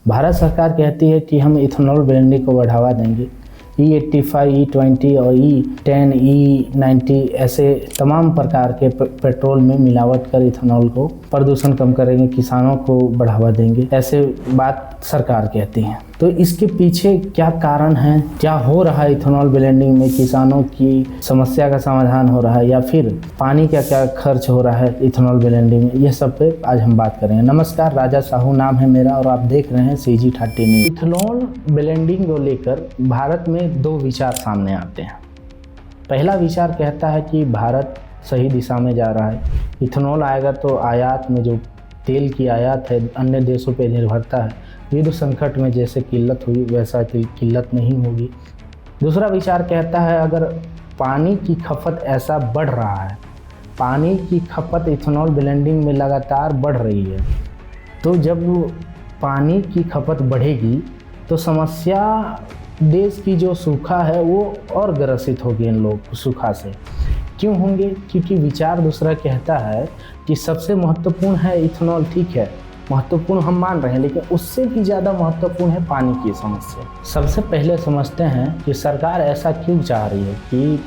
भारत सरकार कहती है कि हम इथेनॉल ब्लेंडिंग को बढ़ावा देंगे। E85, E20 और E10, E90 ऐसे तमाम प्रकार के पेट्रोल में मिलावट कर इथेनॉल को प्रदूषण कम करेंगे, किसानों को बढ़ावा देंगे, ऐसे बात सरकार कहती है। तो इसके पीछे क्या कारण है, क्या हो रहा है इथेनॉल ब्लेंडिंग में, किसानों की समस्या का समाधान हो रहा है या फिर पानी का क्या खर्च हो रहा है इथेनॉल ब्लेंडिंग में, यह सब पे आज हम बात करेंगे। नमस्कार, राजा साहू नाम है मेरा और आप देख रहे हैं CG30 न्यूज। इथेनॉल ब्लेंडिंग को लेकर भारत में दो विचार सामने आते हैं। पहला विचार कहता है कि भारत सही दिशा में जा रहा है, इथेनॉल आएगा तो आयात में जो तेल की आयात है अन्य देशों पे निर्भरता है, युद्ध संकट में जैसे किल्लत हुई वैसा किल्लत नहीं होगी। दूसरा विचार कहता है अगर पानी की खपत ऐसा बढ़ रहा है, पानी की खपत इथेनॉल ब्लेंडिंग में लगातार बढ़ रही है, तो जब पानी की खपत बढ़ेगी तो समस्या देश की जो सूखा है वो और ग्रसित होगी इन लोग सूखा से। क्यों होंगे? क्योंकि विचार दूसरा कहता है कि सबसे महत्वपूर्ण है इथेनॉल, ठीक है महत्वपूर्ण हम मान रहे हैं, लेकिन उससे भी ज़्यादा महत्वपूर्ण है पानी की समस्या। सबसे पहले समझते हैं कि सरकार ऐसा क्यों चाह रही है कि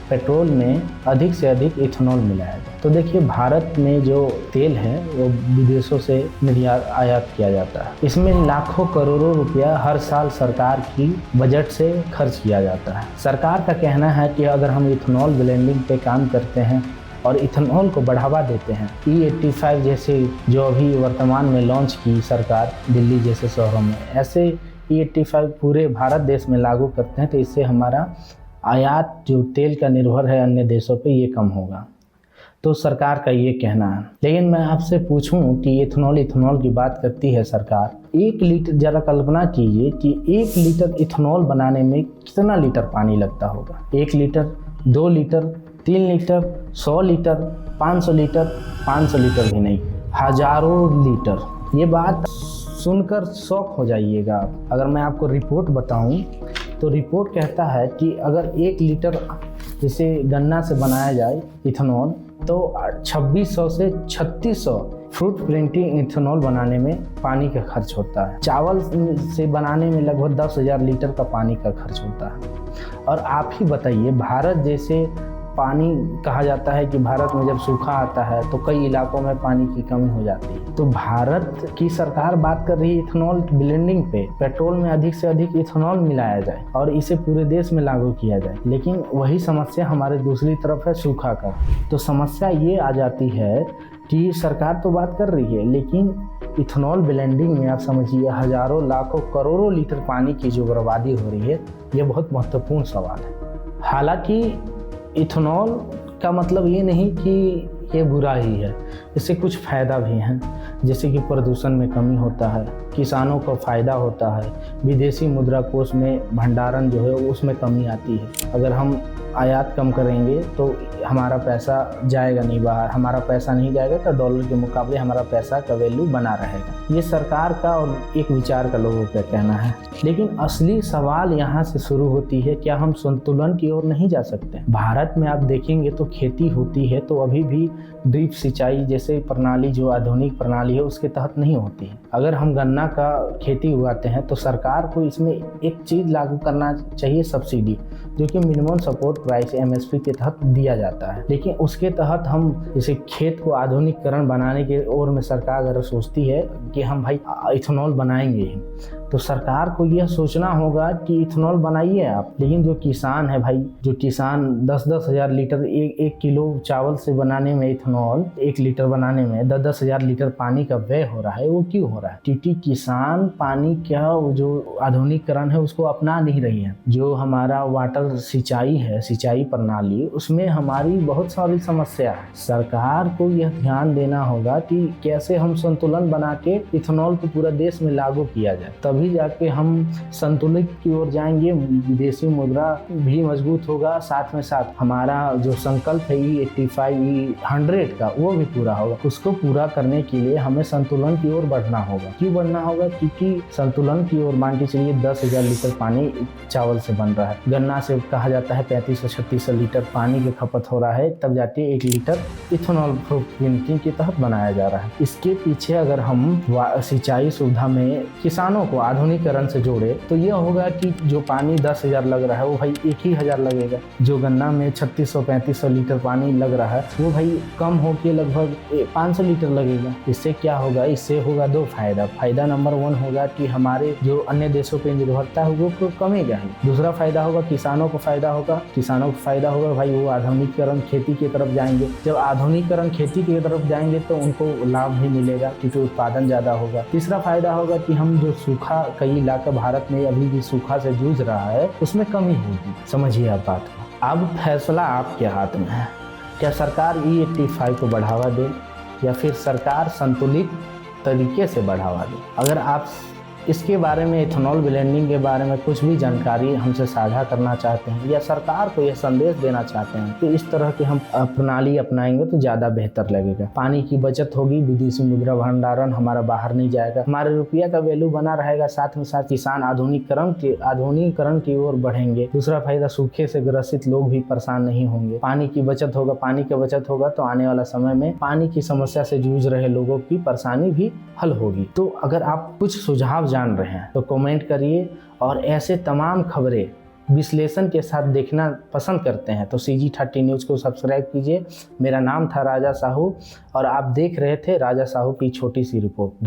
पेट्रोल में अधिक से अधिक इथेनॉल मिलाया जाए। तो देखिए, भारत में जो तेल है वो विदेशों से आयात किया जाता है। इसमें लाखों करोड़ों रुपया हर साल सरकार की बजट से खर्च किया जाता है। सरकार का कहना है कि अगर हम इथेनॉल ब्लेंडिंग पे काम करते हैं और इथेनॉल को बढ़ावा देते हैं, E85 जैसे जो अभी वर्तमान में लॉन्च की सरकार दिल्ली जैसे शहरों में, ऐसे E85 पूरे भारत देश में लागू करते हैं तो इससे हमारा आयात जो तेल का निर्भर है अन्य देशों पे ये कम होगा। तो सरकार का ये कहना है। लेकिन मैं आपसे पूछूं कि इथेनॉल की बात करती है सरकार, 1 लीटर, जरा कल्पना कीजिए कि 1 लीटर इथेनॉल बनाने में कितना लीटर पानी लगता होगा। 1 litre, 2 litre, 3 litre, 100 litre, 500 litre, 500 litre भी नहीं, हजारों लीटर। ये बात सुनकर शॉक हो जाइएगा आप। अगर मैं आपको रिपोर्ट बताऊं तो रिपोर्ट कहता है कि अगर 1 लीटर जैसे गन्ना से बनाया जाए इथेनॉल तो 2600 से 3600 फ्रूट प्रिंटिंग इथेनॉल बनाने में पानी का खर्च होता है। चावल से बनाने में लगभग 10,000 लीटर का पानी का खर्च होता है। और आप ही बताइए, भारत जैसे पानी कहा जाता है कि भारत में जब सूखा आता है तो कई इलाकों में पानी की कमी हो जाती है। तो भारत की सरकार बात कर रही है इथेनॉल ब्लेंडिंग पे, पेट्रोल में अधिक से अधिक इथेनॉल मिलाया जाए और इसे पूरे देश में लागू किया जाए, लेकिन वही समस्या हमारे दूसरी तरफ है सूखा का। तो समस्या ये आ जाती है कि सरकार तो बात कर रही है, लेकिन इथेनॉल ब्लेंडिंग में आप समझिए हजारों लाखों करोड़ों लीटर पानी की जो बर्बादी हो रही है, ये बहुत महत्वपूर्ण सवाल है। हालांकि इथेनॉल का मतलब ये नहीं कि ये बुरा ही है, इससे कुछ फ़ायदा भी हैं, जैसे कि प्रदूषण में कमी होता है, किसानों को फ़ायदा होता है, विदेशी मुद्रा कोष में भंडारण जो है उसमें कमी आती है। अगर हम आयात कम करेंगे तो हमारा पैसा जाएगा नहीं बाहर, हमारा पैसा नहीं जाएगा तो डॉलर के मुकाबले हमारा पैसा का वैल्यू बना रहेगा। ये सरकार का और एक विचार का लोगों का कहना है। लेकिन असली सवाल यहाँ से शुरू होती है, क्या हम संतुलन की ओर नहीं जा सकते? भारत में आप देखेंगे तो खेती होती है तो अभी भी ड्रिप सिंचाई जैसे प्रणाली जो आधुनिक प्रणाली है उसके तहत नहीं होती है। अगर हम गन्ना का खेती उगाते हैं तो सरकार को इसमें एक चीज़ लागू करना चाहिए, सब्सिडी, जो कि मिनिमम सपोर्ट प्राइस MSP के तहत दिया जाता है। लेकिन उसके तहत हम जैसे खेत को आधुनिकीकरण बनाने के ओर में सरकार अगर सोचती है कि हम भाई इथेनॉल बनाएंगे, तो सरकार को यह सोचना होगा कि इथेनॉल बनाइए आप, लेकिन जो किसान है भाई, जो किसान 10-10 हज़ार लीटर एक किलो चावल से बनाने में इथेनॉल 1 लीटर बनाने में 10-10 हज़ार लीटर पानी का व्यय हो रहा है, वो क्यों हो रहा है? क्योंकि किसान पानी का जो आधुनिकीकरण है उसको अपना नहीं रही है। जो हमारा वाटर सिंचाई है, सिंचाई प्रणाली, उसमें हमारी बहुत सारी समस्या है। सरकार को यह ध्यान देना होगा कि कैसे हम संतुलन बना के इथेनॉल को पूरा देश में लागू किया जाए, तभी जाके हम संतुलित की ओर जाएंगे, विदेशी मुद्रा भी मजबूत होगा, साथ में साथ हमारा जो संकल्प है E85, E100 का वो भी पूरा होगा। उसको पूरा करने के लिए हमें संतुलन की ओर बढ़ना होगा। क्यों बढ़ना होगा? क्योंकि संतुलन की ओर मान के चलिए 10,000 लीटर पानी चावल से बन रहा है, गन्ना से जब कहा जाता है 3500-3600 लीटर पानी की खपत हो रहा है, तब जाके 1 लीटर इथेनॉल प्रिंटिंग के तहत बनाया जा रहा है। इसके पीछे अगर हम सिंचाई सुविधा में किसानों को आधुनिकीकरण से जोड़े तो यह होगा कि जो पानी 10,000 लग रहा है वो भाई 1,000 लगेगा। जो गन्ना में 3600-3500 लीटर पानी लग रहा है वो भाई कम होके लगभग 500 लीटर लगेगा। इससे क्या होगा? इससे होगा 2 फायदा। फायदा नंबर 1 होगा कि हमारे जो अन्य देशों पे निर्भरता है वो कमेगा ही। दूसरा फायदा होगा किसानों को फायदा होगा। किसानों को फायदा होगा भाई वो आधुनिकीकरण खेती की तरफ जाएंगे। जब आधुनिकीकरण खेती की तरफ जाएंगे तो उनको लाभ भी मिलेगा क्योंकि उत्पादन ज़्यादा होगा। तीसरा फायदा होगा कि हम जो सूखा, कई इलाका भारत में अभी भी सूखा से जूझ रहा है, उसमें कमी होगी। समझिए आप बात को। अब फैसला आपके हाथ में है। क्या सरकार E85 को बढ़ावा दे या फिर सरकार संतुलित तरीके से बढ़ावा दे? अगर आप इसके बारे में, इथेनॉल ब्लेंडिंग के बारे में कुछ भी जानकारी हमसे साझा करना चाहते हैं या सरकार को यह संदेश देना चाहते हैं कि इस तरह की हम प्रणाली अपनाएंगे तो ज़्यादा बेहतर लगेगा, पानी की बचत होगी, विदेशी मुद्रा भंडारण हमारा बाहर नहीं जाएगा, हमारे रुपया का वैल्यू बना रहेगा, साथ में साथ किसान आधुनिकीकरण की ओर बढ़ेंगे। दूसरा फायदा, सूखे से ग्रसित लोग भी परेशान नहीं होंगे, पानी की बचत होगा। पानी की बचत होगा तो आने वाला समय में पानी की समस्या से जूझ रहे लोगों की परेशानी भी हल होगी। तो अगर आप कुछ सुझाव जान रहे हैं तो कमेंट करिए, और ऐसे तमाम खबरें विश्लेषण के साथ देखना पसंद करते हैं तो CG30 न्यूज़ को सब्सक्राइब कीजिए। मेरा नाम था राजा साहू और आप देख रहे थे राजा साहू की छोटी सी रिपोर्ट।